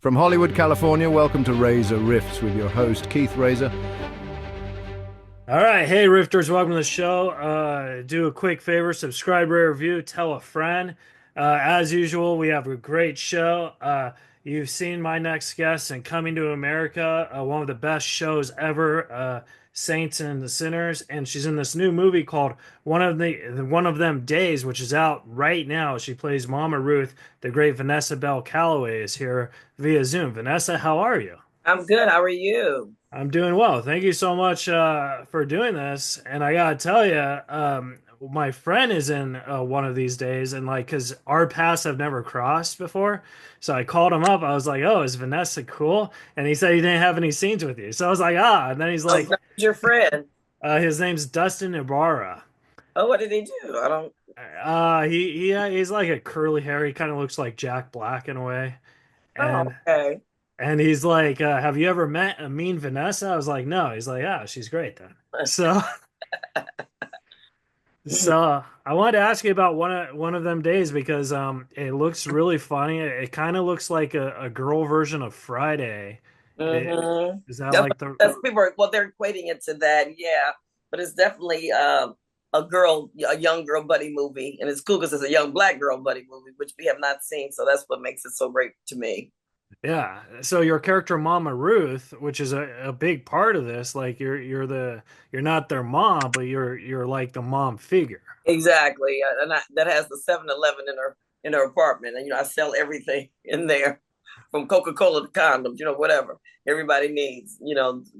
From Hollywood, California, welcome to Reza Riffs with your host, Keith Reza. All right, hey Rifters, welcome to the show. Do a quick favor, subscribe, rate, review, tell a friend. As usual, we have a great show. You've seen my next guest in Coming to America, one of the best shows ever, Saints and the Sinners, and she's in this new movie called One of Them Days, which is out right now. She plays Mama Ruth. The great Vanessa Bell Calloway is here via Zoom. Vanessa, how are you? I'm good. How are you? I'm doing well. Thank you so much for doing this. And I gotta tell you, my friend is in one of these days, and like, cause our paths have never crossed before. So I called him up. I was like, "Oh, is Vanessa cool?" And he said he didn't have any scenes with you. So I was like, "Ah." And then he's Oh, like, that's your friend. "His name's Dustin Ibarra." Oh, what did he do? I don't. He's like a curly hair. He kind of looks like Jack Black in a way. Oh, And okay. And he's like, "Have you ever met a mean Vanessa?" I was like, "No." He's like, "Yeah, she's great then." So, I wanted to ask you about one of them days because it looks really funny. It kind of looks like a girl version of Friday. Mm-hmm. Is that That's, like the? that's people are, well, they're equating it to that, yeah. But it's definitely a young girl buddy movie, and it's cool because it's a young black girl buddy movie, which we have not seen. So that's what makes it so great to me. Yeah. So your character Mama Ruth, which is a big part of this, like you're not their mom, but you're like the mom figure. Exactly, that has the 7-Eleven in her apartment, and I sell everything in there, from Coca-Cola to condoms, whatever everybody needs.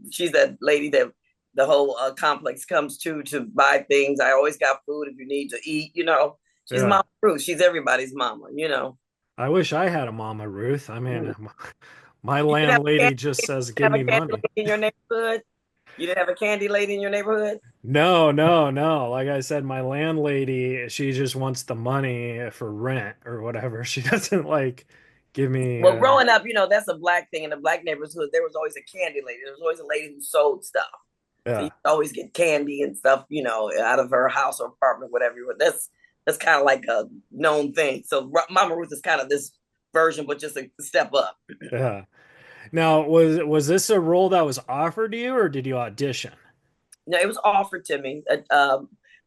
She's that lady that the whole complex comes to buy things. I always got food if you need to eat. She's Yeah. Mama Ruth. She's everybody's mama. I wish I had a Mama Ruth. I mean, Mm. my You didn't have a landlady candy, just you says, didn't "Give have a me candy money." lady in your neighborhood. You didn't have a candy lady in your neighborhood. No, no, no. Like I said, my landlady, she just wants the money for rent or whatever. She doesn't like give me Well, growing up, that's a black thing in the black neighborhood. There was always a candy lady. There was always a lady who sold stuff. So you yeah. always get candy and stuff, out of her house or apartment, whatever. That's kind of like a known thing. So Mama Ruth is kind of this version, but just a step up. Yeah. Now, was this a role that was offered to you or did you audition? No, it was offered to me.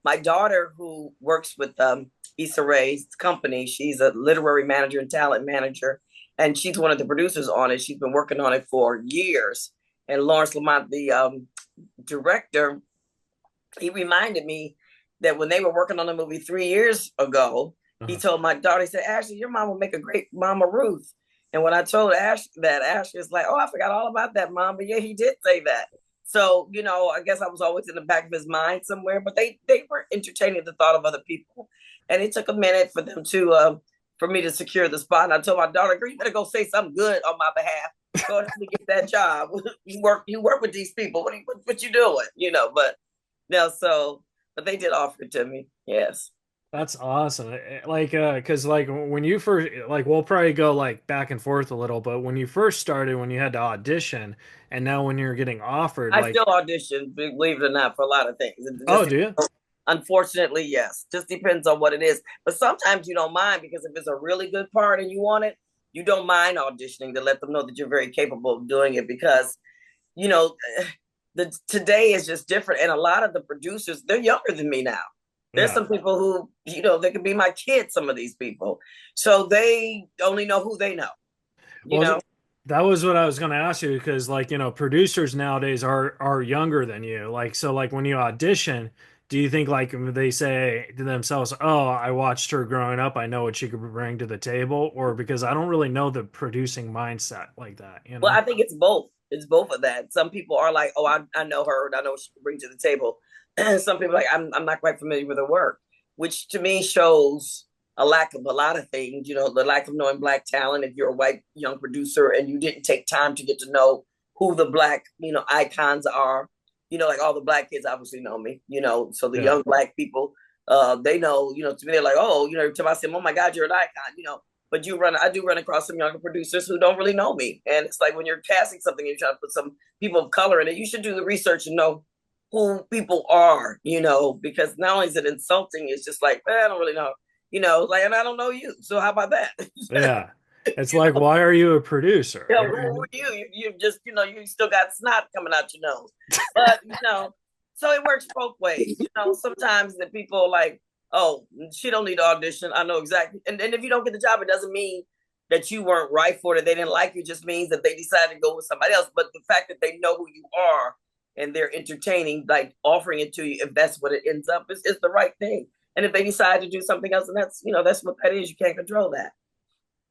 My daughter, who works with Issa Rae's company, she's a literary manager and talent manager, and she's one of the producers on it. She's been working on it for years. And Lawrence Lamont, the director, he reminded me that when they were working on the movie 3 years ago, he Uh-huh. told my daughter, he said, "Ashley, your mom will make a great Mama Ruth." And when I told Ash that, Ashley was like, "Oh, I forgot all about that, Mom." But yeah, he did say that. So, I guess I was always in the back of his mind somewhere, but they were entertaining the thought of other people. And it took a minute for them to, for me to secure the spot. And I told my daughter, "Girl, you better go say something good on my behalf. Go ahead and get that job. You work with these people. What you doing? But no, but they did offer it to me. Yes. That's awesome. Like, cause like when you first, like, we'll probably go like back and forth a little, but when you first started, when you had to audition, and now when you're getting offered, I still like, audition, believe it or not, for a lot of things. It oh, just do you? unfortunately, yes. Just depends on what it is. But sometimes you don't mind, because if it's a really good part and you want it, you don't mind auditioning to let them know that you're very capable of doing it, because you know the today is just different, and a lot of the producers, they're younger than me now. There's Yeah. some people who, they could be my kids, some of these people. So they only know who they know, you Well, know. that was what I was going to ask you because, like, producers nowadays are younger than you. Like, so, like, when you audition, do you think like they say to themselves, "Oh, I watched her growing up. I know what she could bring to the table," or because I don't really know the producing mindset like that, you Well, know? I think it's both. It's both of that. Some people are like, "Oh, I know her, and I know what she can bring to the table." And some people are like, I'm not quite familiar with her work, which to me shows a lack of a lot of things. The lack of knowing black talent. If you're a white young producer and you didn't take time to get to know who the black, icons are, like all the black kids obviously know me. So the Yeah. young black people, they know. To me, they're like, "Oh, to I say, oh my God, you're an icon." But I do run across some younger producers who don't really know me. And it's like, when you're casting something and you're trying to put some people of color in it, you should do the research and know who people are, because not only is it insulting, it's just like, I don't really know, like, and I don't know you. So how about that? Yeah. It's like, why are you a producer? You know, who are you? You just, you still got snot coming out your nose. But, so it works both ways. Sometimes the people are like, oh, she don't need to audition. I know exactly. And if you don't get the job, it doesn't mean that you weren't right for it. They didn't like you. It just means that they decided to go with somebody else. But the fact that they know who you are and they're entertaining, like offering it to you, if that's what it ends up, is the right thing. And if they decide to do something else, and that's what that is. You can't control that.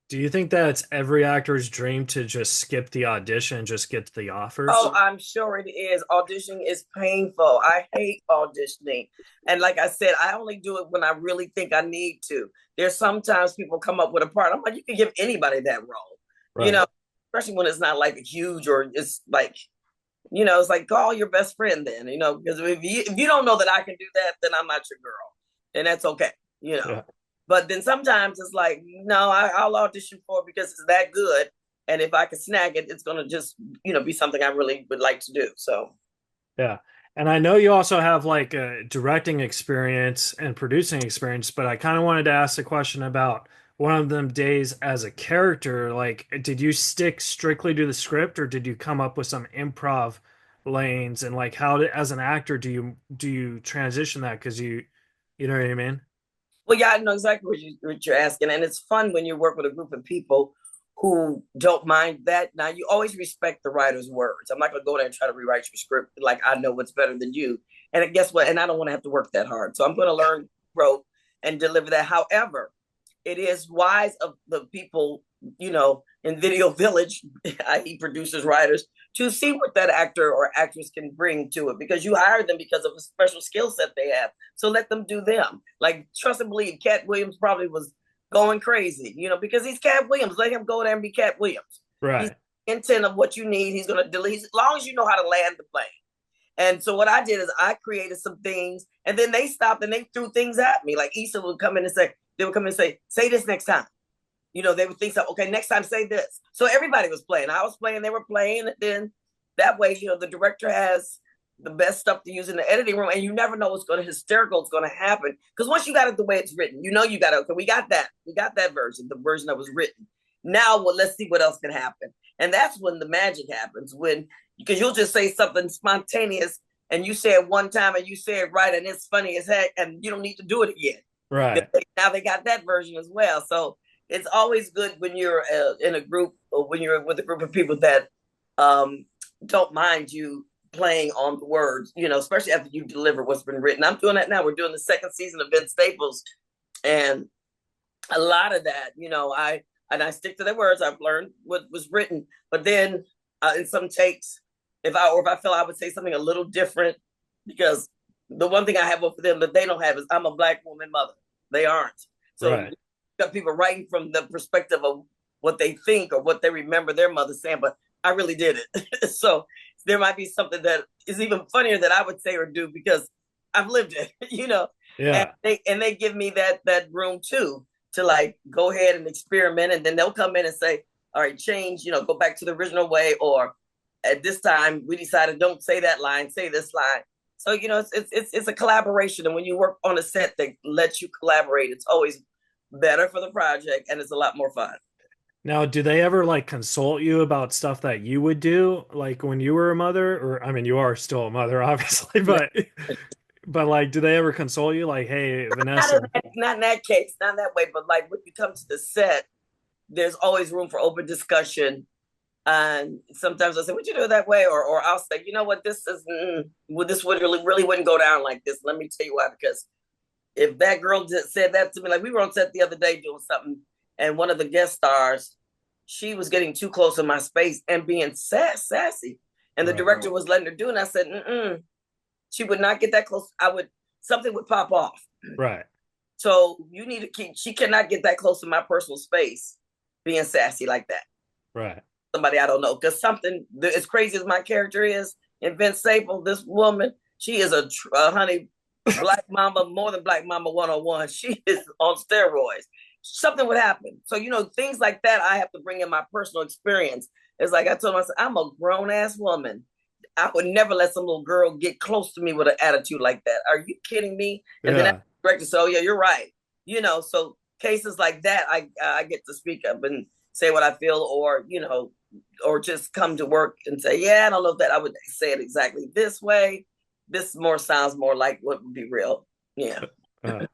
Do you think that it's every actor's dream to just skip the audition and just get the offer? Oh, I'm sure it is. Auditioning is painful. I hate auditioning. And like I said, I only do it when I really think I need to. There's sometimes people come up with a part. I'm like, you can give anybody that role, Right. Especially when it's not like a huge or it's like, it's like call your best friend then, because if you don't know that I can do that, then I'm not your girl. And that's okay, Yeah. But then sometimes it's like, no, I'll audition for it because it's that good. And if I can snag it, it's going to just, be something I really would like to do. So, Yeah. And I know you also have like a directing experience and producing experience, but I kind of wanted to ask a question about one of them days as a character. Like, did you stick strictly to the script or did you come up with some improv lanes? And like, as an actor, do you transition that? Because you know what I mean? well, yeah, I know exactly what you're asking. And it's fun when you work with a group of people who don't mind that. Now, you always respect the writer's words. I'm not going to go there and try to rewrite your script like I know what's better than you. And guess what? And I don't want to have to work that hard. So I'm going to learn, wrote, and deliver that. However, it is wise of the people, in Video Village, i.e. producers, writers, to see what that actor or actress can bring to it because you hired them because of a special skill set they have. So let them do them. Like, trust and believe, Cat Williams probably was going crazy, because he's Cat Williams. Let him go there and be Cat Williams. Right. He's intent of what you need. He's going to delete as long as you know how to land the plane. And so what I did is I created some things and then they stopped and they threw things at me. Like Issa would come in and say, say this next time. They would think so, okay, next time say this. So everybody was playing. I was playing, they were playing. And then that way, the director has the best stuff to use in the editing room. And you never know what's going to hysterical is going to happen. Because once you got it the way it's written, you got it. Okay, we got that. We got that version, the version that was written. Now, well, let's see what else can happen. And that's when the magic happens, because you'll just say something spontaneous and you say it one time and you say it right and it's funny as heck and you don't need to do it again. Right. Now they got that version as well. So it's always good when you're in a group or when you're with a group of people that don't mind you playing on the words, especially after you deliver what's been written. I'm doing that now. We're doing the second season of Vince Staples. And a lot of that, I stick to the words. I've learned what was written. But then in some takes, if I feel I would say something a little different, because the one thing I have over them that they don't have is I'm a Black woman mother. They aren't. So Right. you got people writing from the perspective of what they think or what they remember their mother saying, but I really did it. So there might be something that is even funnier that I would say or do because I've lived it, Yeah. And they give me that room too to like go ahead and experiment, and then they'll come in and say, all right, change, go back to the original way, or at this time we decided don't say that line, say this line. So it's a collaboration, and when you work on a set that lets you collaborate, it's always better for the project and it's a lot more fun. Now, do they ever like consult you about stuff that you would do, like when you were a mother? Or I mean, you are still a mother, obviously, but like, do they ever console you, like, hey, Vanessa? Not in that case, not in that way, but like when you come to the set, there's always room for open discussion. And sometimes I say, would you do it that way? Or I'll say, you know what, this is, this would really wouldn't go down like this. Let me tell you why, because if that girl just said that to me, like we were on set the other day doing something, and one of the guest stars, she was getting too close in my space and being sassy. And the director was letting her do it. And I said, she would not get that close. Something would pop off. Right. So you need to she cannot get that close to my personal space being sassy like that. Right. Somebody I don't know. Because something, as crazy as my character is in Vince Staples, this woman, she is a honey, Black Mama, more than Black Mama 101. She is on steroids. Something would happen. So, things like that I have to bring in my personal experience. It's like I told myself, I'm a grown-ass woman. I would never let some little girl get close to me with an attitude like that. Are you kidding me? And then the director said, oh, yeah, you're right. So cases like that, I get to speak up. And say what I feel, or or just come to work and say, yeah, I don't know that I would say it exactly this way. This more sounds more like what would be real. Yeah. Uh,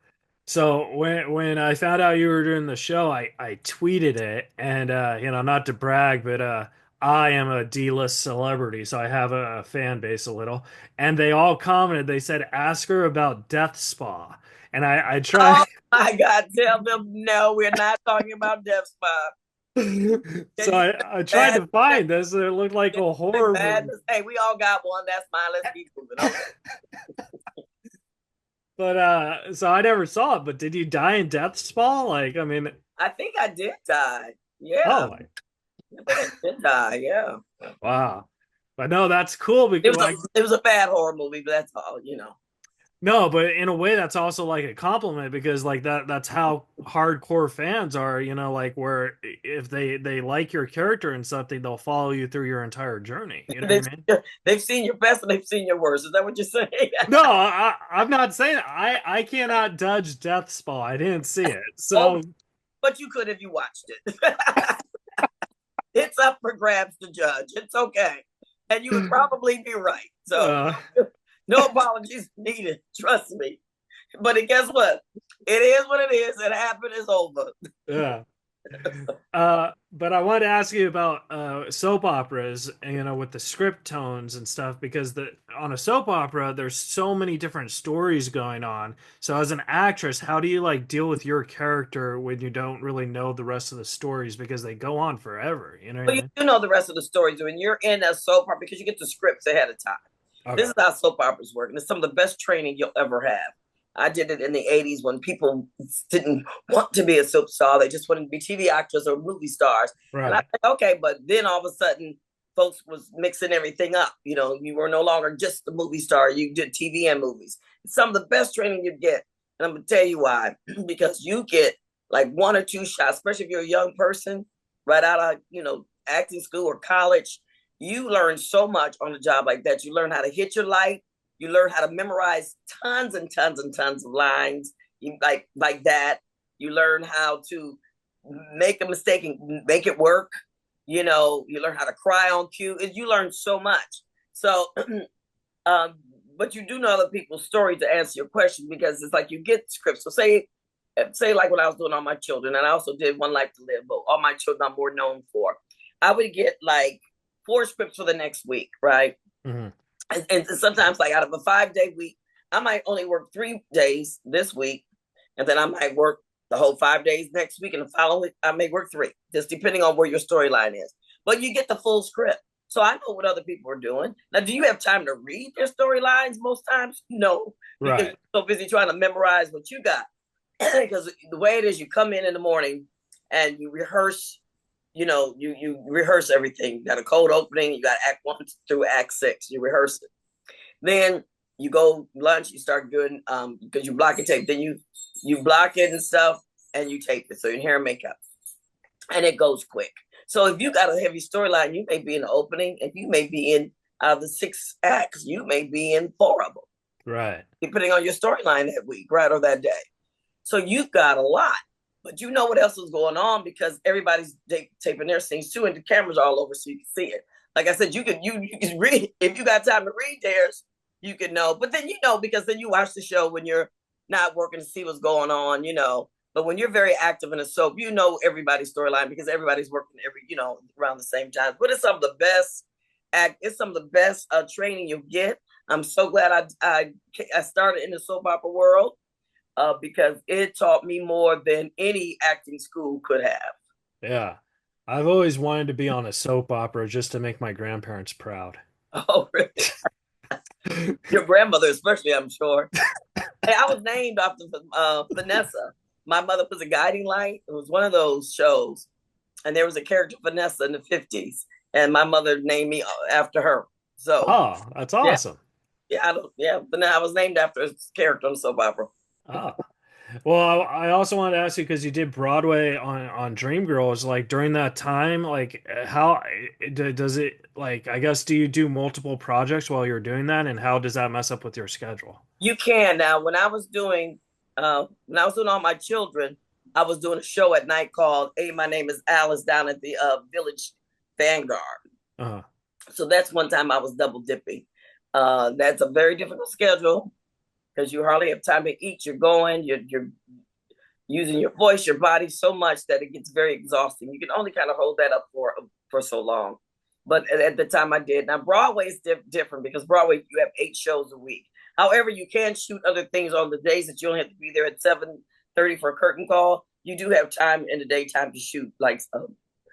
so when I found out you were doing the show, I tweeted it, and not to brag, but I am a D-list celebrity, so I have a fan base a little, and they all commented. They said, "Ask her about Death Spa," and I Oh tried. my God, tell them no, we're not talking about Death Spy. So Can you I tried bad to find this. It looked like a horror bad? movie. Hey, we all got one. That's mine. Let's keep moving. Okay. But so I never saw it. But did you die in Death Spa? Like, I mean, I think I did die. Yeah. oh my, I think I did die. Yeah. wow. But no, that's cool because like It was a bad horror movie, but that's all. no, but in a way that's also like a compliment because like that's how hardcore fans are, like where if they like your character in something, they'll follow you through your entire journey. You know what I they've mean? they've seen your best and they've seen your worst. Is that what you're saying? No, I'm not saying I cannot judge Death Spa. I didn't see it. Oh, So but you could if you watched it. It's up for grabs to judge. It's okay. And you would probably be right. So uh no apologies needed. Trust me. But guess what? It is what it is. It happened. It's over. yeah. But I wanted to ask you about soap operas, with the script tones and stuff, because on a soap opera, there's so many different stories going on. So as an actress, how do you like deal with your character when you don't really know the rest of the stories because they go on forever? You know what I But you mean? do know the rest of the stories when you're in a soap opera because you get the scripts ahead of time. This Okay. is how soap operas work, and it's some of the best training you'll ever have. I did it in the 80s when people didn't want to be a soap star. They just wanted to be TV actors or movie stars. And I Right. said, okay, but then all of a sudden, folks was mixing everything up. You were no longer just the movie star. You did TV and movies. It's some of the best training you get. And I'm going to tell you why. Because you get like one or two shots, especially if you're a young person right out of, acting school or college. You learn so much on a job like that. You learn how to hit your light. You learn how to memorize tons and tons and tons of lines, like that. You learn how to make a mistake and make it work. You learn how to cry on cue. You learn so much. So, um, but you do know other people's story to answer your question because it's like you get scripts. So say like when I was doing All My Children, and I also did One Life to Live, but All My Children I'm more known for. I would get like 4 scripts for the next week, right? Hmm. And sometimes like out of a 5-day week, I might only work 3 days this week, and then I might work the whole 5 days next week, and the following week I may work three, just depending on where your storyline is. But you get the full script. So I know what other people are doing. Now, do you have time to read their storylines most times? No, because Right. you're so busy trying to memorize what you got. Because the way it is, you come in the morning and you rehearse. You rehearse everything. You got a cold opening. You got Act 1 through Act 6. You rehearse it. Then you go lunch. You start doing because you block and tape. Then you block it and stuff, and you tape it. So your hair and makeup, and it goes quick. So if you got a heavy storyline, you may be in the opening, and you may be in out of the 6 acts, you may be in 4 of them, Right. depending on your storyline that week, right, or that day. So you've got a lot, but you know what else is going on because everybody's taping their scenes too, and the cameras are all over so you can see it. Like I said, you can read if you got time to read theirs, you can know. But then because then you watch the show when you're not working to see what's going on. But when you're very active in a soap, you know everybody's storyline because everybody's working around the same time. But it's some of the best it's some of the best training you'll get. I'm so glad I started in the soap opera world because it taught me more than any acting school could have. Yeah. I've always wanted to be on a soap opera just to make my grandparents proud. Oh, really? Your grandmother, especially, I'm sure. Hey, I was named after Vanessa. My mother was a guiding light. It was one of those shows, and there was a character Vanessa in the '50s, and my mother named me after her. So Oh, that's yeah, awesome. yeah, but now I was named after a character on the soap opera. Oh. Well, I also wanted to ask you because you did Broadway on Dreamgirls. Like during that time, like how does it like? I guess do you do multiple projects while you're doing that, and how does that mess up with your schedule? You can now. When I was doing All My Children, I was doing a show at night called "Hey, My Name Is Alice" down at the Village Vanguard. Uh-huh. So that's one time I was double dipping. That's a very difficult schedule because you hardly have time to eat. You're going, you're using your voice, your body so much that it gets very exhausting. You can only kind of hold that up for so long. But at the time I did. Now Broadway is different because Broadway you have 8 shows a week. However, you can shoot other things on the days that you don't have to be there at 7:30 for a curtain call. You do have time in the daytime to shoot Right.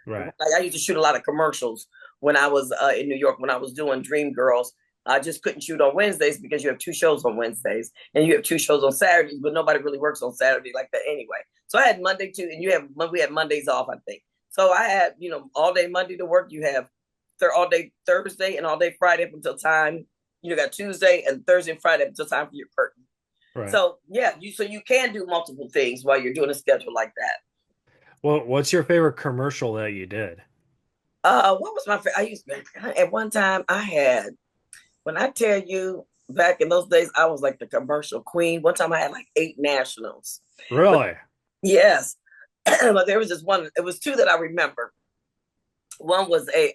like I used to shoot a lot of commercials when I was in New York when I was doing Dream Girls. I just couldn't shoot on Wednesdays because you have 2 shows on Wednesdays and you have 2 shows on Saturdays, but nobody really works on Saturday like that anyway. So I had Monday too, and we had Mondays off, I think. So I had all day Monday to work. You have all day Thursday and all day Friday up until time. You got Tuesday and Thursday and Friday up until time for your curtain. Right. So yeah, you can do multiple things while you're doing a schedule like that. Well, what's your favorite commercial that you did? What was my favorite? At one time I had, when I tell you back in those days, I was like the commercial queen. One time I had like 8 nationals. Really? Yes. But there was just one, it was two that I remember. One was I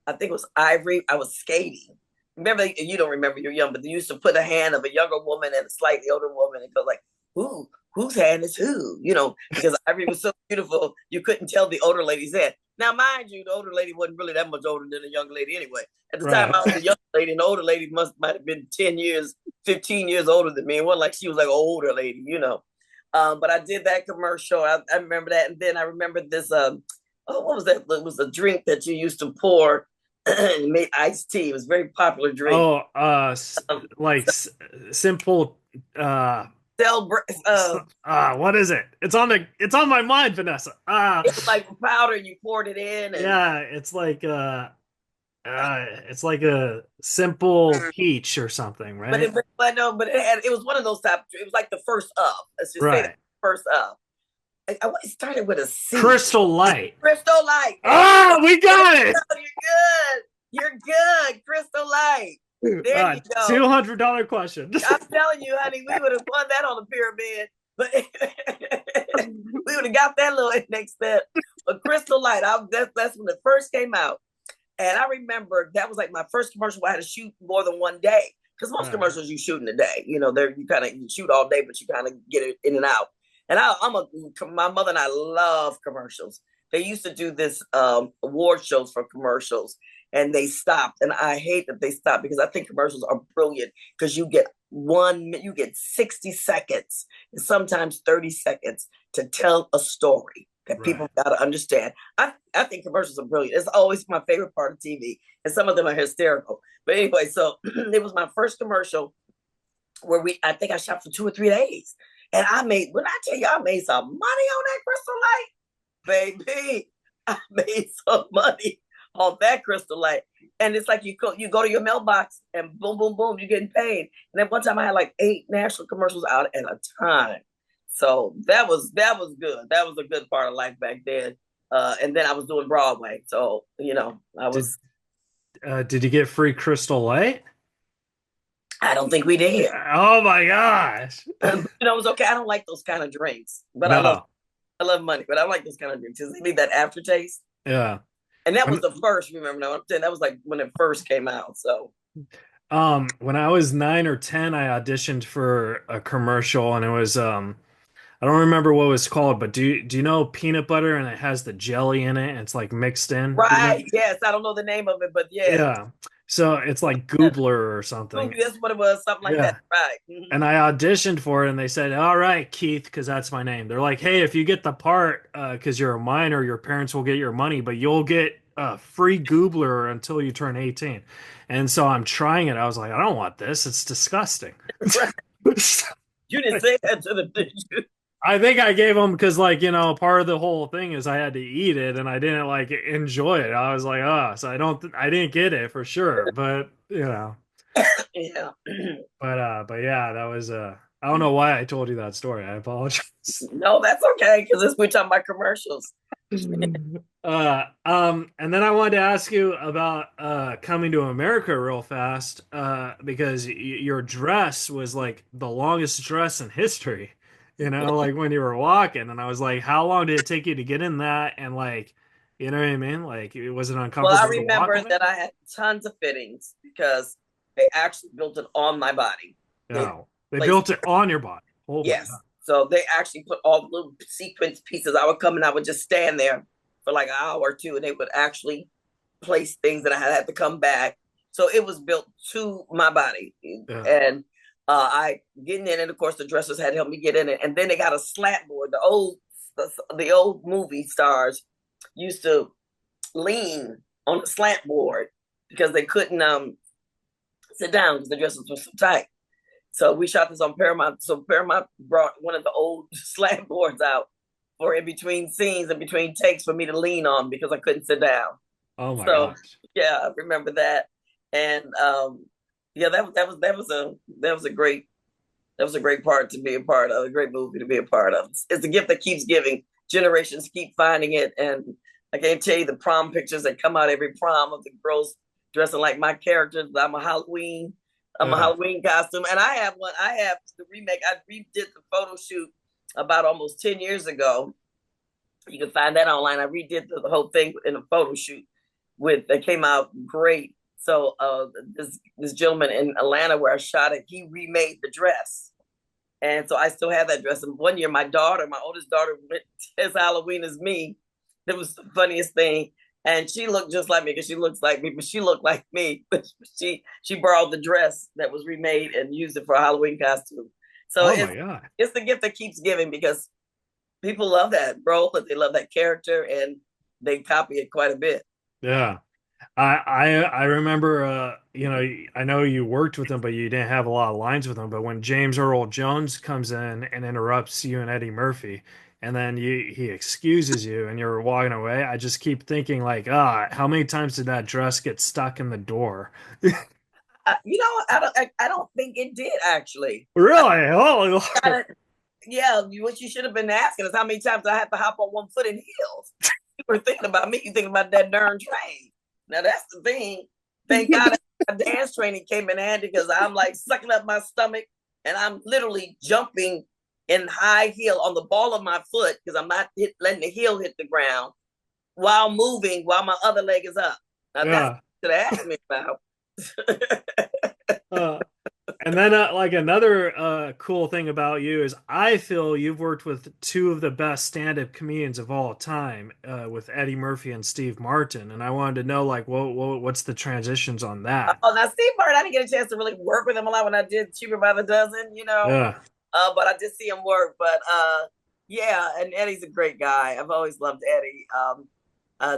think it was Ivory. I was skating. Remember, you don't remember, you're young, but they used to put a hand of a younger woman and a slightly older woman and go like, whose hand is who? Because Ivory was so beautiful, you couldn't tell the older lady's hand. Now, mind you, the older lady wasn't really that much older than the young lady anyway. At the time, I was a young lady, and the older lady might have been 10 years, 15 years older than me. It wasn't like she was like an older lady. But I did that commercial. I remember that. And then I remember this, what was that? It was a drink that you used to pour and made iced tea. It was a very popular drink. Oh, simple, what is it? It's on my mind, Vanessa. It was like powder, you poured it in. Yeah, it's like a simple peach or something, right? It was one of those type. It was like the first of. Let's just say the first of. I started with a C. Crystal Light. Crystal Light. Oh, we got it. You're good. Crystal Light. There you go. $200 question. I'm telling you, honey, we would have won that on the pyramid. But we would have got that little next step. But Crystal Light, that's when it first came out. And I remember that was like my first commercial where I had to shoot more than one day. Because most commercials you shoot in a day. You shoot all day, but you kind of get it in and out. And my mother and I love commercials. They used to do this award shows for commercials, and they stopped. And I hate that they stopped because I think commercials are brilliant because you get 60 seconds and sometimes 30 seconds to tell a story that people got to understand. I think commercials are brilliant. It's always my favorite part of TV, and some of them are hysterical. But anyway, so it was my first commercial where I think I shot for 2 or 3 days. And when I tell you I made some money on that Crystal Light, baby, I made some money on that Crystal Light. And it's like you go to your mailbox and boom, boom, boom, you're getting paid. And then one time I had like 8 national commercials out at a time. So that was good. That was a good part of life back then. And then I was doing Broadway. So, I was. Did you get free Crystal Light? I don't think we did. Oh my gosh. It was okay. I don't like those kind of drinks, but no. I love money, but I don't like those kind of drinks because they need that aftertaste. Yeah. And that was the first, remember, no, that was like when it first came out. So when I was 9 or 10, I auditioned for a commercial, and it was I don't remember what it was called, but do you know peanut butter and it has the jelly in it and it's like mixed in? Right. Yes. I don't know the name of it, but yeah. Yeah. So it's like Goobler or something. That's what it was, something like that. Right. Mm-hmm. And I auditioned for it, and they said, "All right, Keith," because that's my name. They're like, "Hey, if you get the part, because you're a minor, your parents will get your money, but you'll get free Goobler until you turn 18." And so I'm trying it. I was like, I don't want this. It's disgusting. Right. You didn't say that to them, did you? I think I gave them because, part of the whole thing is I had to eat it, and I didn't enjoy it. I was like, so I didn't get it for sure, but Yeah. But yeah, that was I don't know why I told you that story. I apologize. No, that's okay because we're talking about commercials. And then I wanted to ask you about coming to America real fast because your dress was like the longest dress in history. you know, like when you were walking. And I was like, how long did it take you to get in that? And like, you know what I mean? Like, was it Well, I uncomfortable to walk remember in it? that I had tons of fittings because they actually built it on my body. They No, they placed, built it on your body. Oh my yes. God. So they actually put all the little sequence pieces. I would come and I would just stand there for like an hour or two, and they would actually place things that I had to come back. So it was built to my body. Yeah. And I getting in, and of course the dressers had to help me get in it. And then they got a slat board. The old movie stars used to lean on the slant board because they couldn't sit down because the dressers were so tight. So we shot this on Paramount. So Paramount brought one of the old slant boards out for in between scenes and between takes for me to lean on because I couldn't sit down. Oh my So gosh. yeah, I remember that. And yeah, that was a great part to be a part of, a great movie to be a part of. It's a gift that keeps giving. Generations keep finding it. And I can't tell you the prom pictures that come out every prom of the girls dressing like my characters. I'm a Yeah. Halloween costume. And I have the remake. I redid the photo shoot about almost 10 years ago. You can find that online. I redid the whole thing in a photo shoot that came out great. So this gentleman in Atlanta where I shot it, he remade the dress. And so I still have that dress. And one year my oldest daughter, went as Halloween as me. It was the funniest thing. And she looked just like me because she looks like me, but she looked like me. But she borrowed the dress that was remade and used it for a Halloween costume. So Oh my God. it's the gift that keeps giving because people love that role, but they love that character and they copy it quite a bit. Yeah. I remember you know, I know you worked with him, but you didn't have a lot of lines with him. But when James Earl Jones comes in and interrupts you and Eddie Murphy, and then he excuses you and you're walking away, I just keep thinking like, how many times did that dress get stuck in the door? I don't think it did actually. Really? Holy Lord. Yeah, what you should have been asking is how many times I had to hop on one foot in heels. You were thinking about me, you thinking about that darn train. Now that's the thing. Thank God my dance training came in handy because I'm like sucking up my stomach and I'm literally jumping in high heel on the ball of my foot because I'm not letting the heel hit the ground while moving while my other leg is up. Now that's Yeah. what you should have asked me about. Uh, And then, like another cool thing about you is I feel you've worked with two of the best stand-up comedians of all time, with Eddie Murphy and Steve Martin. And I wanted to know, like, what's the transitions on that? Oh, now Steve Martin, I didn't get a chance to really work with him a lot when I did Cheaper by the Dozen, you know. Yeah, But I did see him work. But yeah, and Eddie's a great guy. I've always loved Eddie.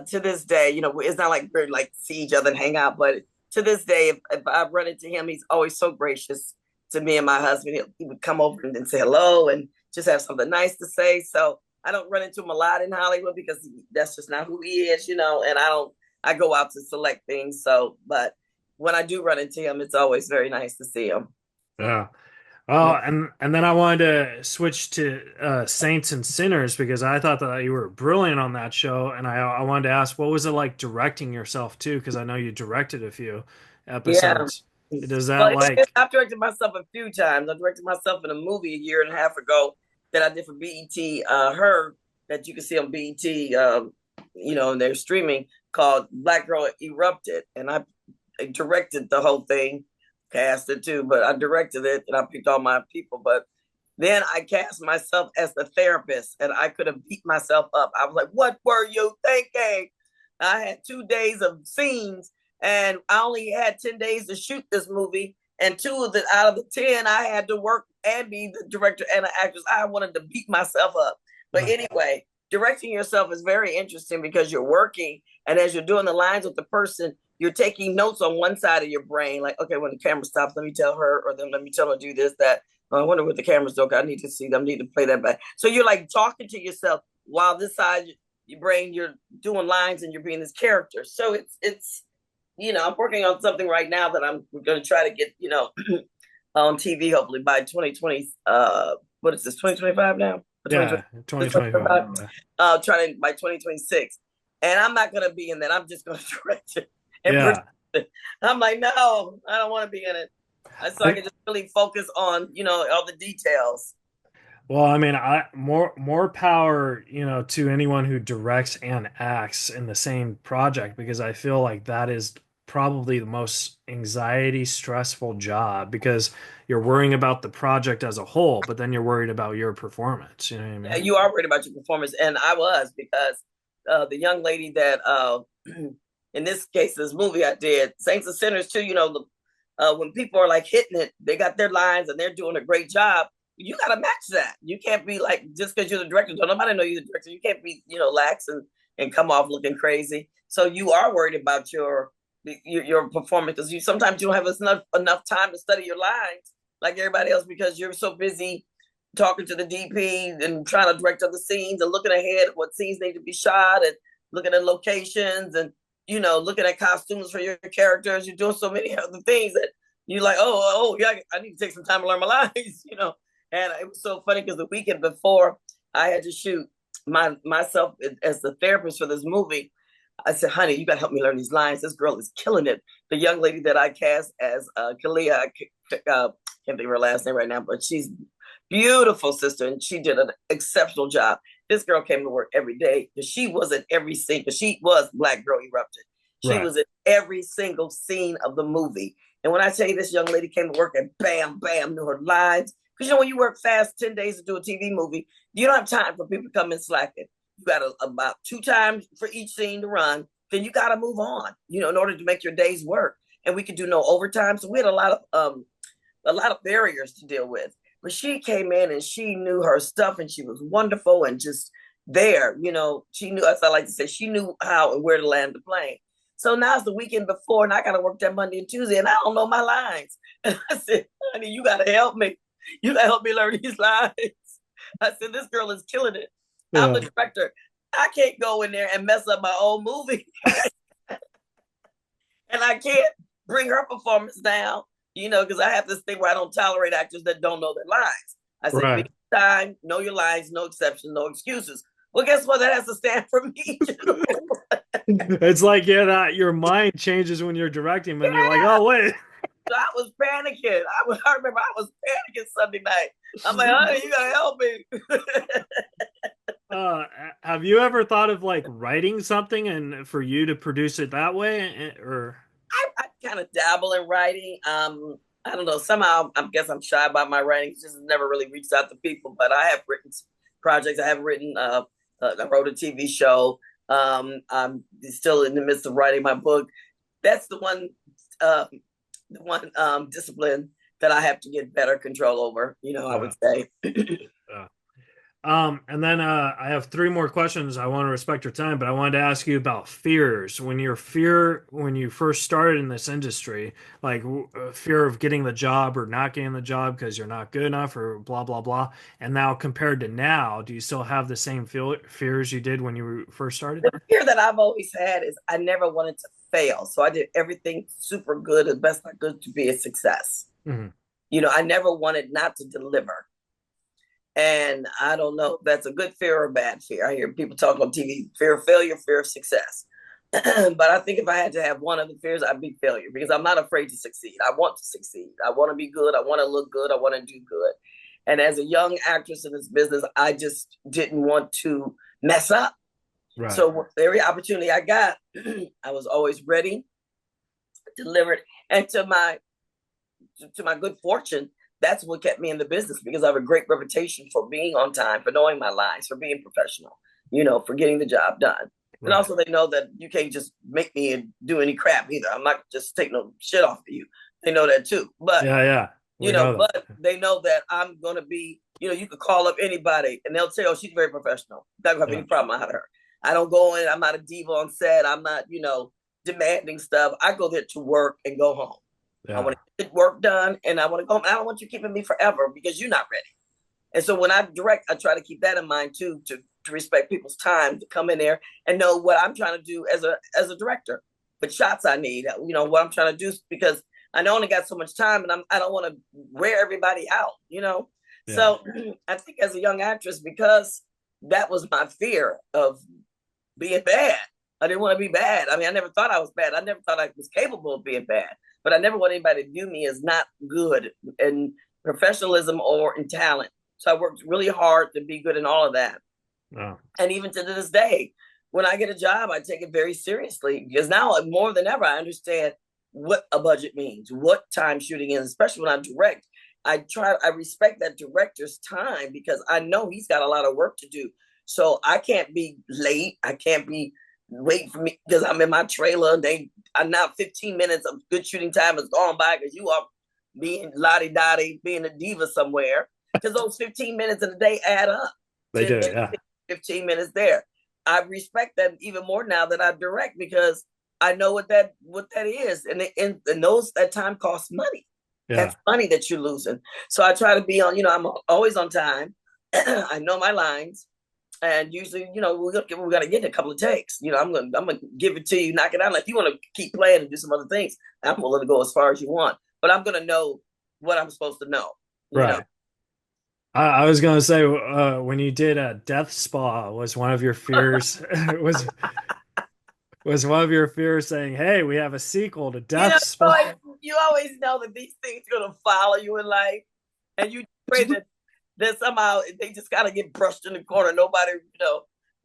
To this day, you know, it's not like we're like see each other and hang out, but to this day, if I run into him, he's always so gracious to me and my husband. He would come over and say hello and just have something nice to say. So I don't run into him a lot in Hollywood because that's just not who he is, you know. And I go out to select things. So, but when I do run into him, it's always very nice to see him. yeah. Oh, and then I wanted to switch to Saints and Sinners because I thought that you were brilliant on that show, and I wanted to ask what was it like directing yourself too? Because I know you directed a few Yeah. episodes. Does that Well, I've directed myself a few times. I directed myself in a movie a year and a half ago that I did for BET, Her, that you can see on BET, you know, and they're streaming, called Black Girl Erupted. And I directed the whole thing, cast it too, but I directed it and I picked all my people. But then I cast myself as the therapist and I could have beat myself up. I was like, what were you thinking? I had 2 days of scenes and I only had 10 days to shoot this movie. And out of the 10, I had to work and be the director and the actress. I wanted to beat myself up. But anyway, directing yourself is very interesting because you're working. And as you're doing the lines with the person, you're taking notes on one side of your brain. Like, okay, when the camera stops, let me tell her, or then let me tell her to do this, that. I wonder what the camera's doing. I need to see them. I need to play that back. So you're like talking to yourself while this side your brain, you're doing lines and you're being this character. So it's you know, I'm working on something right now that I'm going to try to get, you know, on TV hopefully by 2020. What is this, 2025 now? Yeah, 2025. Trying to by 2026. And I'm not going to be in that. I'm just going to direct it. Yeah. I'm like, no, I don't want to be in it. So I can just really focus on, you know, all the details. Well, I mean, I more power, to anyone who directs and acts in the same project because I feel like that is probably the most anxiety stressful job because you're worrying about the project as a whole, but then you're worried about your performance. You know what I mean? You are worried about your performance, and I was because the young lady that in this case, this movie I did, Saints and Sinners too. When people are like hitting it, they got their lines and they're doing a great job. You got to match that. You can't be like just because you're the director. Don't nobody know you're the director. You can't be lax and come off looking crazy. So you are worried about your performance because sometimes you don't have enough time to study your lines like everybody else because you're so busy talking to the DP and trying to direct other scenes and looking ahead at what scenes need to be shot and looking at locations and looking at costumes for your characters. You're doing so many other things that you're like, oh, yeah, I need to take some time to learn my lines. And it was so funny because the weekend before I had to shoot myself as the therapist for this movie. I said, honey, you got to help me learn these lines. This girl is killing it. The young lady that I cast as Kalia, I can't think of her last name right now, but she's beautiful sister, and she did an exceptional job. This girl came to work every day because she was in every scene, because she was Black Girl Erupted. She Right. was in every single scene of the movie. And when I tell you this young lady came to work and bam, bam, knew her lines. Because when you work fast, 10 days to do a TV movie, you don't have time for people to come in slacking. You got about 2 times for each scene to run. Then you got to move on, in order to make your days work. And we could do no overtime. So we had a lot of barriers to deal with. But she came in and she knew her stuff and she was wonderful and just there. She knew, as I like to say, she knew how and where to land the plane. So now it's the weekend before and I got to work that Monday and Tuesday and I don't know my lines. And I said, honey, you got to help me. You got to help me learn these lines. I said, this girl is killing it. I'm the director. I can't go in there and mess up my own movie. And I can't bring her performance down, because I have this thing where I don't tolerate actors that don't know their lines. I said, Right. big time, know your lines, no exceptions, no excuses. Well, guess what? That has to stand for me. It's like, that your mind changes when you're directing, and you're like, oh, wait. So I was panicking. I remember I was panicking Sunday night. I'm like, honey, you gotta help me. Have you ever thought of like writing something and for you to produce it that way, or? I kind of dabble in writing. I don't know. Somehow, I guess I'm shy about my writing. It just never really reached out to people. But I have written projects. I have written. I wrote a TV show. I'm still in the midst of writing my book. That's the one discipline that I have to get better control over. I would say. Yeah. And then I have 3 more questions. I want to respect your time, but I wanted to ask you about fears. When you first started in this industry, like fear of getting the job or not getting the job because you're not good enough or blah, blah, blah. And now compared to now, do you still have the same fears you did when you first started? The fear that I've always had is I never wanted to fail. So I did everything super good, as best I could to be a success. Mm-hmm. I never wanted not to deliver. And I don't know if that's a good fear or a bad fear. I hear people talk on TV, fear of failure, fear of success. But I think if I had to have one of the fears, I'd be failure because I'm not afraid to succeed. I want to succeed. I want to be good. I want to look good. I want to do good. And as a young actress in this business, I just didn't want to mess up. Right. So every opportunity I got, I was always ready, delivered. And to my good fortune, that's what kept me in the business because I have a great reputation for being on time, for knowing my lines, for being professional, for getting the job done. Right. And also they know that you can't just make me do any crap either. I'm not just taking no shit off of you. They know that too. But yeah. But they know that I'm going to be, you could call up anybody and they'll say, oh, she's very professional. Not going to have any problem out of her. I don't go in. I'm not a diva on set. I'm not, demanding stuff. I go there to work and go home. Yeah. I want to get work done and I want to go home. I don't want you keeping me forever because you're not ready. And so when I direct, I try to keep that in mind too, to respect people's time to come in there and know what I'm trying to do as a director, what shots I need, what I'm trying to do because I only got so much time and I don't want to wear everybody out, Yeah. So I think as a young actress, because that was my fear of being bad. I didn't want to be bad. I mean, I never thought I was bad. I never thought I was capable of being bad, but I never want anybody to view me as not good in professionalism or in talent. So I worked really hard to be good in all of that. Oh. And even to this day, when I get a job, I take it very seriously because now more than ever, I understand what a budget means, what time shooting is, especially when I direct. I respect that director's time because I know he's got a lot of work to do. So I can't be late. I can't be waiting for me because I'm in my trailer. I'm now 15 minutes of good shooting time has gone by because you are being lottie-dottie, being a diva somewhere. Because those 15 minutes in a day add up. They 10 do, minutes, yeah. 15 minutes there. I respect that even more now that I direct because I know what that is. And that time costs money. Yeah. That's money that you're losing. So I try to be on, I'm always on time. I know my lines. And usually, we're gonna get in a couple of takes. I'm gonna give it to you, knock it out. Like, if you want to keep playing and do some other things, I'm willing to go as far as you want. But I'm gonna know what I'm supposed to know. Right. I was gonna say, when you did a Death Spa, was one of your fears was one of your fears saying, "Hey, we have a sequel to Death Spa"? You always know that these things are gonna follow you in life, and you pray that somehow they just gotta get brushed in the corner. Nobody,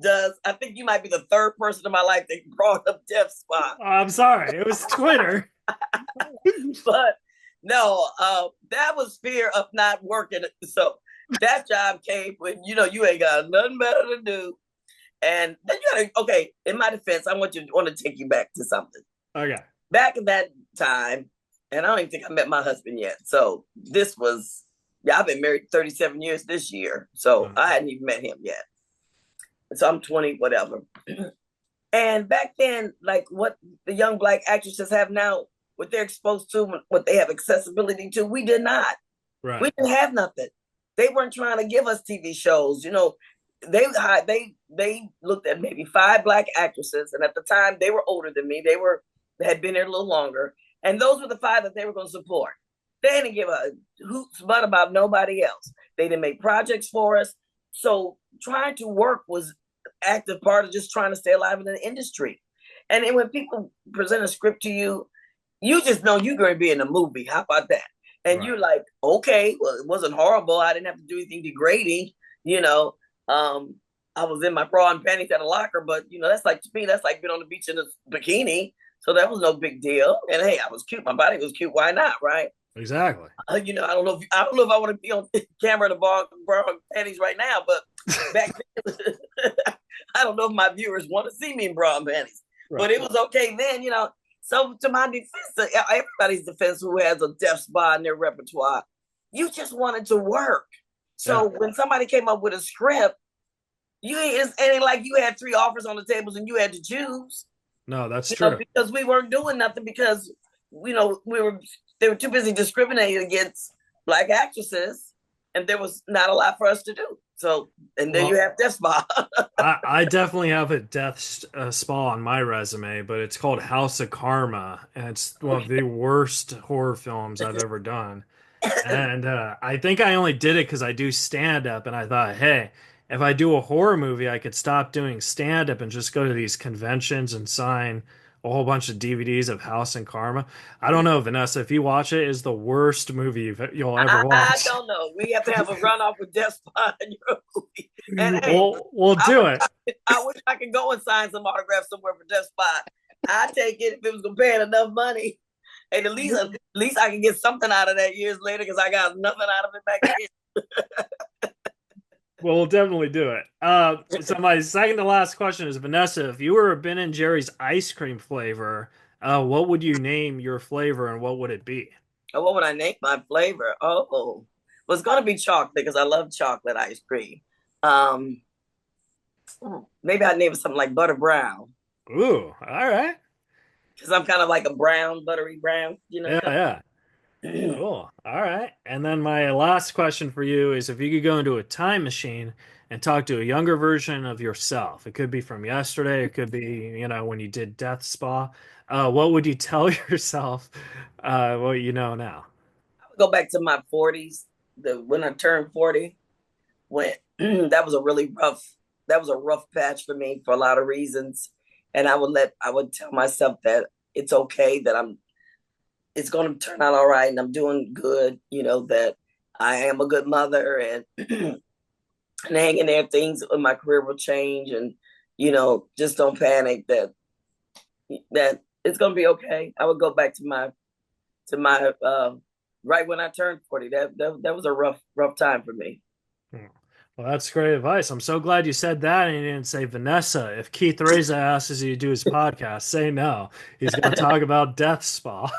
does. I think you might be the third person in my life that brought up Death Spa. I'm sorry, it was Twitter. But no, that was fear of not working. So that job came when you ain't got nothing better to do. And then okay, in my defense, I want to take you back to something. Okay. Back in that time, and I don't even think I met my husband yet. So this was, I've been married 37 years this year. So I hadn't even met him yet. So I'm 20, whatever. And back then, like what the young Black actresses have now, what they're exposed to, what they have accessibility to, we did not. Right. We didn't have nothing. They weren't trying to give us TV shows. They looked at maybe 5 Black actresses, and at the time they were older than me. They had been there a little longer, and those were the 5 that they were going to support. They didn't give a hoot's butt about nobody else. They didn't make projects for us. So trying to work was active part of just trying to stay alive in the industry. And then when people present a script to you, you just know you're going to be in a movie. How about that? And You're like, okay, well, it wasn't horrible. I didn't have to do anything degrading. I was in my bra and panties at a locker, but that's like, to me, that's like being on the beach in a bikini. So that was no big deal. And hey, I was cute. My body was cute. Why not? Right? Exactly. I don't know if I want to be on camera in a bra and panties right now, but back then, I don't know if my viewers want to see me in bra and panties. Right. But it was okay then, So to my defense, everybody's defense who has a Death Spa in their repertoire, you just wanted to work. So when somebody came up with a script, it ain't like you had 3 offers on the tables and you had to choose. No, that's true. Because we weren't doing nothing because they were too busy discriminating against Black actresses, and there was not a lot for us to do. So, and then you have Death Spa. I definitely have a Death Spa on my resume, but it's called House of Karma, and it's one of the worst horror films I've ever done. And I think I only did it because I do stand-up, and I thought, hey, if I do a horror movie, I could stop doing stand-up and just go to these conventions and sign a whole bunch of DVDs of House and Karma. I don't know, Vanessa, if you watch it, it's the worst movie you'll ever watch. I don't know. We have to have a runoff with Death Spa in your movie. And we'll do it. I wish I could go and sign some autographs somewhere for Death Spa. I'd take it if it was going to pay enough money. And at least I can get something out of that years later because I got nothing out of it back then. Well, we'll definitely do it. So my second to last question is, Vanessa, if you were a Ben and Jerry's ice cream flavor, what would you name your flavor and what would it be? Oh, what would I name my flavor? Oh, well, it's going to be chocolate because I love chocolate ice cream. Maybe I'd name it something like butter brown. Ooh, all right. Because I'm kind of like a brown, buttery brown, Yeah. Cool. All right. And then my last question for you is, if you could go into a time machine and talk to a younger version of yourself, it could be from yesterday, it could be, when you did Death Spa, what would you tell yourself what you know now? I would go back to my 40s, when I turned 40, when that was a rough patch for me for a lot of reasons. And I would tell myself that it's okay, that it's going to turn out all right and I'm doing good, that I am a good mother, and and hang in there. Things in my career will change, and just don't panic. That it's gonna be okay. I would go back to my right when I turned 40. That was a rough time for me. Hmm. Well, that's great advice. I'm so glad you said that and you didn't say, Vanessa, if Keith Reza asks you to do his podcast, say no. He's going to talk about death spa.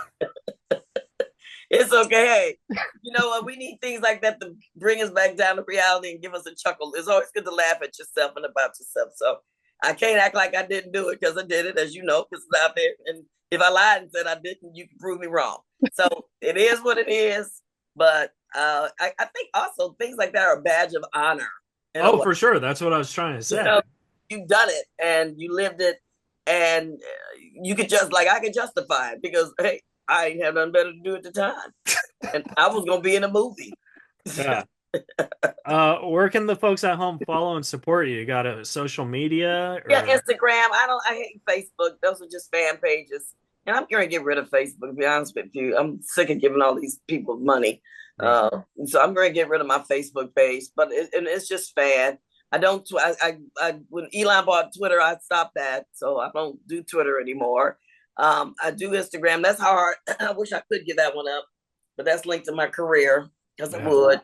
It's okay. Hey, you know what? We need things like that to bring us back down to reality and give us a chuckle. It's always good to laugh at yourself and about yourself. So I can't act like I didn't do it because I did it, as you know, because it's out there. And if I lied and said I didn't, you can prove me wrong. So it is what it is. But I think also things like that are a badge of honor. Oh, for sure. That's what I was trying to say. You've done it and you lived it, and you could just I could justify it because hey, I ain't have nothing better to do at the time, and I was gonna be in a movie. Yeah. Where can the folks at home follow and support you? You got a social media? Or... Yeah, Instagram. I hate Facebook. Those are just fan pages, and I'm gonna get rid of Facebook. To be honest with you, I'm sick of giving all these people money. Right. So I'm gonna get rid of my Facebook page, but it's just fan. I don't. When Elon bought Twitter, I stopped that, so I don't do Twitter anymore. I do Instagram. That's hard. I wish I could give that one up, but that's linked to my career because I would.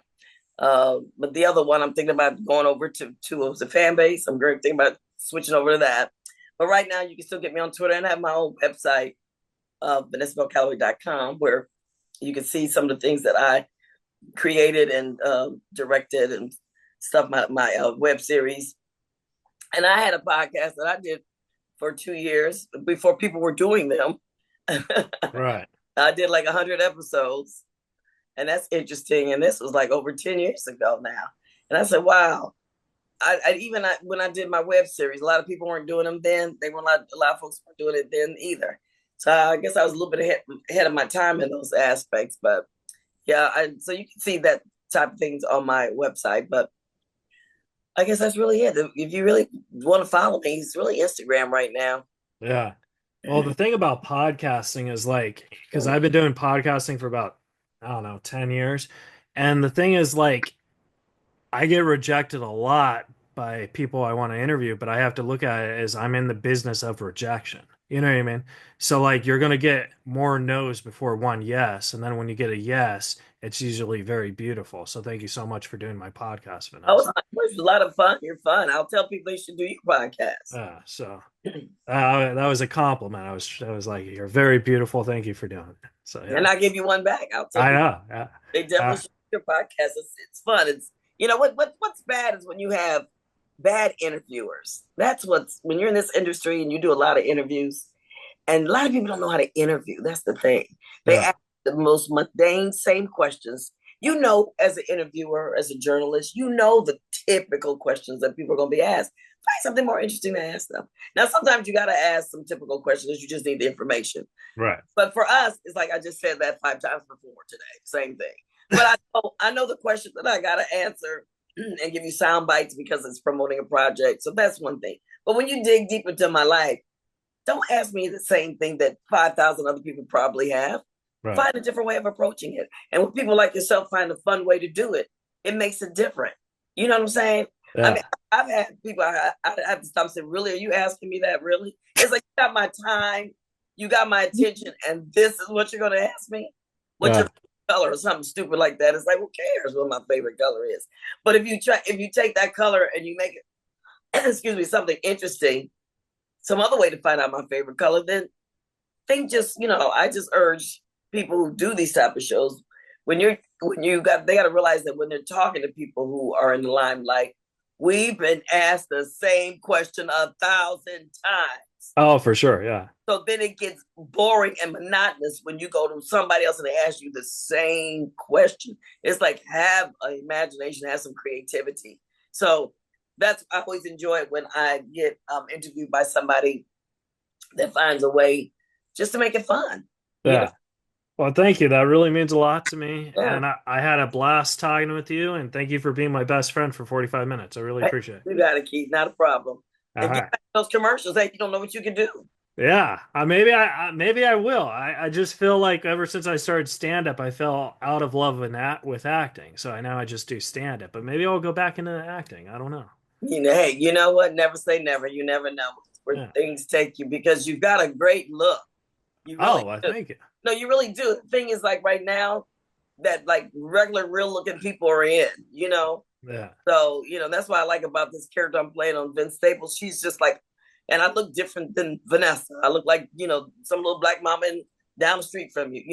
But the other one, I'm thinking about going over to was a fan base. I'm thinking about switching over to that. But right now, you can still get me on Twitter and have my own website, VanessaBellCalloway.com, where you can see some of the things that I created and directed and stuff, my web series. And I had a podcast that I did for 2 years before people were doing them. Right. I did 100 episodes, and that's interesting. And this was over 10 years ago now. And I said, wow. When I did my web series, a lot of people weren't doing them then. They weren't a lot of folks weren't doing it then either. So I guess I was a little bit ahead of my time in those aspects. But yeah, so you can see that type of things on my website. But I guess that's really it. If you really want to follow me, it's really Instagram right now. Yeah. Well, the thing about podcasting is because I've been doing podcasting for about, I don't know, 10 years. And the thing is I get rejected a lot by people I want to interview, but I have to look at it as I'm in the business of rejection. You know what I mean? So you're going to get more no's before one yes. And then when you get a yes, it's usually very beautiful. So thank you so much for doing my podcast, Vanessa. Oh, it's a lot of fun. You're fun. I'll tell people they should do your podcast. So that was a compliment. I was like, you're very beautiful. Thank you for doing it. So yeah. And I'll give you one back. I'll tell you. I know. Yeah. They definitely should do your podcast. It's fun. It's what's bad is when you have bad interviewers. That's when you're in this industry and you do a lot of interviews, and a lot of people don't know how to interview. That's the thing. They ask the most mundane, same questions. As an interviewer, as a journalist, the typical questions that people are going to be asked. Find something more interesting to ask them. Now, sometimes you got to ask some typical questions. You just need the information. Right. But for us, it's I just said that 5 times before today. Same thing. But I know the questions that I got to answer and give you sound bites because it's promoting a project. So that's one thing. But when you dig deep into my life, don't ask me the same thing that 5,000 other people probably have. Right. Find a different way of approaching it. And when people like yourself find a fun way to do it, it makes it different. You know what I'm saying? Yeah. I mean, I've had people, I have to stop and say, really, are you asking me that, really? It's you got my time, you got my attention, and this is what you're going to ask me? What's your color or something stupid like that? It's who cares what my favorite color is? But if you take that color and you make it, something interesting, some other way to find out my favorite color, then they I just urge people who do these type of shows, they got to realize that when they're talking to people who are in the limelight, we've been asked the same question 1,000 times. Oh, for sure. Yeah. So then it gets boring and monotonous when you go to somebody else and they ask you the same question. It's have an imagination, have some creativity. So I always enjoy it when I get interviewed by somebody that finds a way just to make it fun. Yeah. Well, thank you. That really means a lot to me. Yeah. And I had a blast talking with you. And thank you for being my best friend for 45 minutes. I really appreciate it. You got it, Keith. Not a problem. And get back those commercials. Hey, you don't know what you can do. Yeah, maybe I will. I just feel like ever since I started stand up, I fell out of love with acting. So I now I just do stand up, but maybe I'll go back into acting. I don't know. Hey, you know what? Never say never. You never know where Yeah. things take you because you've got a great look. You really Oh, I do. think. No, you really do. The thing is, like right now, that like regular, real looking people are in, Yeah. So, that's what I like about this character I'm playing on Vince Staples. She's just like, and I look different than Vanessa. I look like, some little black mama down the street from you.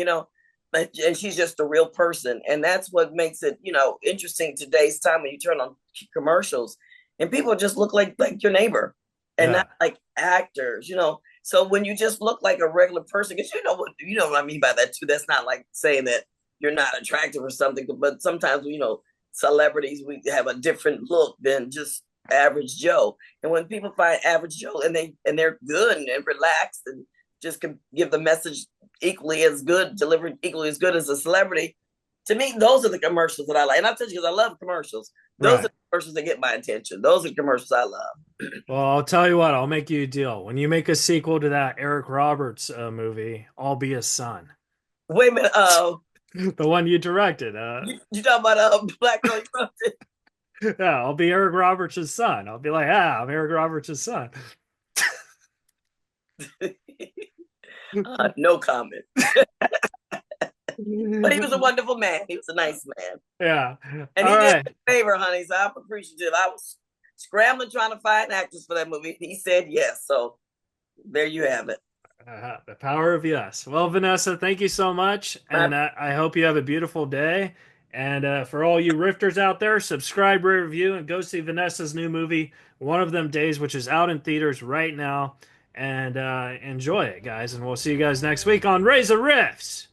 And she's just a real person. And that's what makes it, interesting today's time when you turn on commercials and people just look like your neighbor and not Yeah. like actors. So when you just look like a regular person, because you know what I mean by that too. That's not like saying that you're not attractive or something, but sometimes celebrities we have a different look than just average Joe. And when people find average Joe and they're good and relaxed and just can give the message equally as good, delivered equally as good as a celebrity, to me, those are the commercials that I like. And I'll tell you because I love commercials. Those are Right. the commercials that get my attention. Those are the commercials I love. Well, I'll tell you what, I'll make you a deal. When you make a sequel to that Eric Roberts movie, I'll be his son. Wait a minute. The one you directed. You talking about Black Girl You Trusted? Yeah, I'll be Eric Roberts' son. I'll be like, ah, I'm Eric Roberts' son. No comment. But he was a wonderful man. He was a nice man. Yeah. And All he did right. me a favor, honey. So I'm appreciative. I was scrambling trying to find actors for that movie. He said yes. So there you have it. The power of yes. Well, Vanessa, thank you so much. My, And I hope you have a beautiful day. And for all you rifters out there, subscribe, rate, review, and go see Vanessa's new movie, One of Them Days, which is out in theaters right now. And enjoy it, guys. And we'll see you guys next week on Reza Riffs.